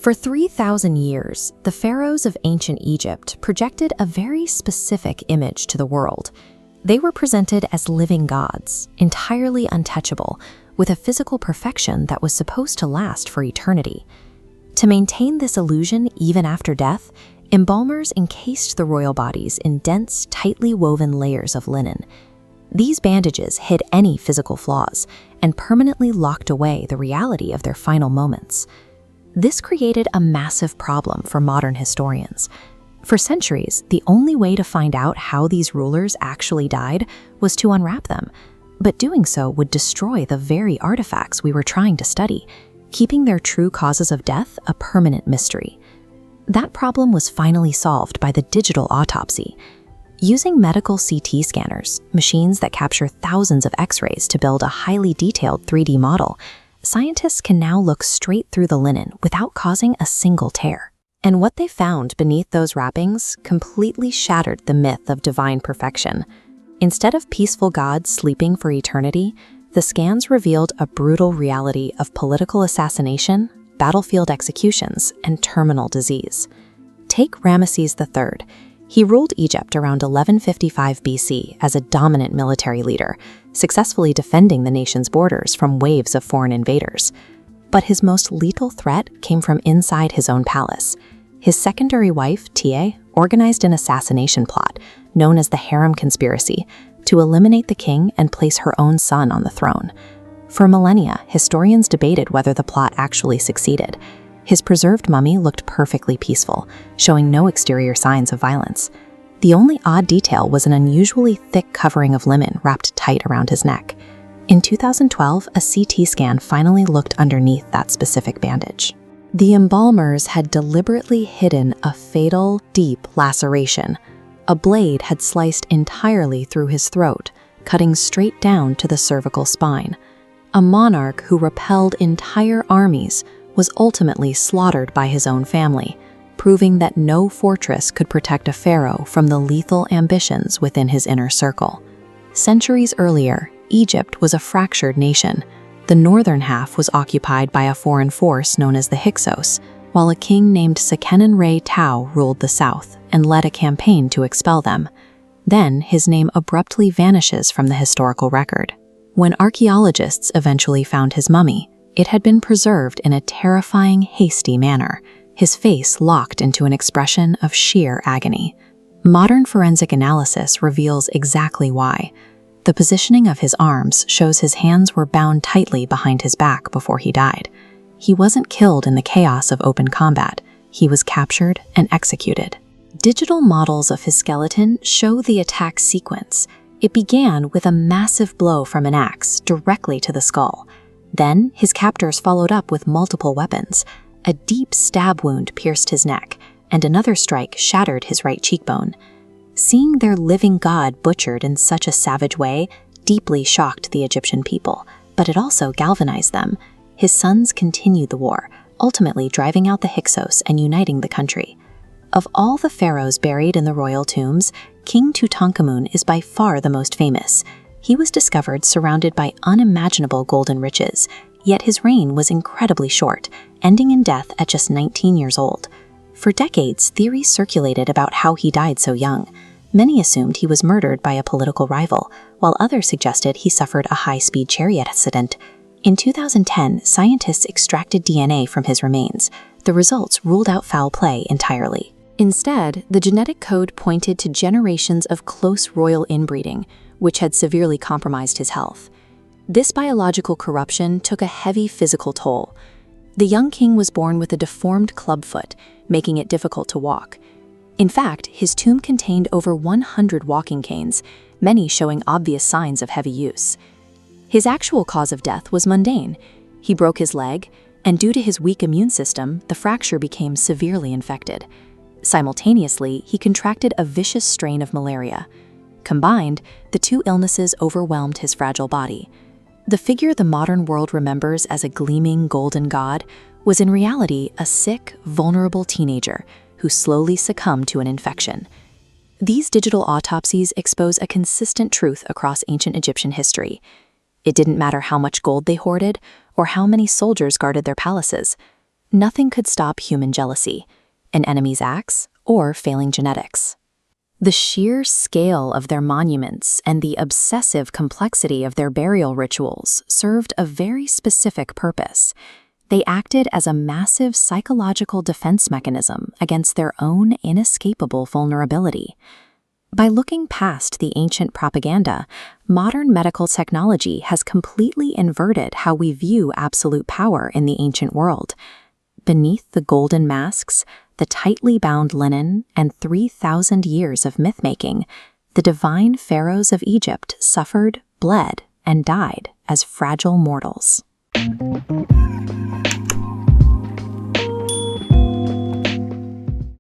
For 3,000 years, the pharaohs of ancient Egypt projected a very specific image to the world. They were presented as living gods, entirely untouchable, with a physical perfection that was supposed to last for eternity. To maintain this illusion even after death, embalmers encased the royal bodies in dense, tightly woven layers of linen. These bandages hid any physical flaws and permanently locked away the reality of their final moments. This created a massive problem for modern historians. For centuries, the only way to find out how these rulers actually died was to unwrap them, but doing so would destroy the very artifacts we were trying to study, keeping their true causes of death a permanent mystery. That problem was finally solved by the digital autopsy. Using medical CT scanners, machines that capture thousands of X-rays to build a highly detailed 3D model, scientists can now look straight through the linen without causing a single tear. And what they found beneath those wrappings completely shattered the myth of divine perfection. Instead of peaceful gods sleeping for eternity, the scans revealed a brutal reality of political assassination, battlefield executions, and terminal disease. Take Ramesses III. He ruled Egypt around 1155 BC as a dominant military leader, successfully defending the nation's borders from waves of foreign invaders. But his most lethal threat came from inside his own palace. His secondary wife, Tia, organized an assassination plot, known as the Harem Conspiracy, to eliminate the king and place her own son on the throne. For millennia, historians debated whether the plot actually succeeded. His preserved mummy looked perfectly peaceful, showing no exterior signs of violence. The only odd detail was an unusually thick covering of linen wrapped tight around his neck. In 2012, a CT scan finally looked underneath that specific bandage. The embalmers had deliberately hidden a fatal, deep laceration. A blade had sliced entirely through his throat, cutting straight down to the cervical spine. A monarch who repelled entire armies was ultimately slaughtered by his own family, proving that no fortress could protect a pharaoh from the lethal ambitions within his inner circle. Centuries earlier, Egypt was a fractured nation. The northern half was occupied by a foreign force known as the Hyksos, while a king named Seqenen-Re-Tau ruled the south and led a campaign to expel them. Then his name abruptly vanishes from the historical record. When archaeologists eventually found his mummy, it had been preserved in a terrifying, hasty manner, his face locked into an expression of sheer agony. Modern forensic analysis reveals exactly why. The positioning of his arms shows his hands were bound tightly behind his back before he died. He wasn't killed in the chaos of open combat. He was captured and executed. Digital models of his skeleton show the attack sequence. It began with a massive blow from an axe directly to the skull. Then, his captors followed up with multiple weapons. A deep stab wound pierced his neck, and another strike shattered his right cheekbone. Seeing their living god butchered in such a savage way deeply shocked the Egyptian people, but it also galvanized them. His sons continued the war, ultimately driving out the Hyksos and uniting the country. Of all the pharaohs buried in the royal tombs, King Tutankhamun is by far the most famous. He was discovered surrounded by unimaginable golden riches, yet his reign was incredibly short, ending in death at just 19 years old. For decades, theories circulated about how he died so young. Many assumed he was murdered by a political rival, while others suggested he suffered a high-speed chariot accident. In 2010, scientists extracted DNA from his remains. The results ruled out foul play entirely. Instead, the genetic code pointed to generations of close royal inbreeding, which had severely compromised his health. This biological corruption took a heavy physical toll. The young king was born with a deformed clubfoot, making it difficult to walk. In fact, his tomb contained over 100 walking canes, many showing obvious signs of heavy use. His actual cause of death was mundane. He broke his leg, and due to his weak immune system, the fracture became severely infected. Simultaneously, he contracted a vicious strain of malaria. Combined, the two illnesses overwhelmed his fragile body. The figure the modern world remembers as a gleaming golden god was in reality a sick, vulnerable teenager who slowly succumbed to an infection. These digital autopsies expose a consistent truth across ancient Egyptian history. It didn't matter how much gold they hoarded or how many soldiers guarded their palaces. Nothing could stop human jealousy, an enemy's axe, or failing genetics. The sheer scale of their monuments and the obsessive complexity of their burial rituals served a very specific purpose. They acted as a massive psychological defense mechanism against their own inescapable vulnerability. By looking past the ancient propaganda, modern medical technology has completely inverted how we view absolute power in the ancient world. Beneath the golden masks, the tightly bound linen, and 3,000 years of myth-making, the divine pharaohs of Egypt suffered, bled, and died as fragile mortals.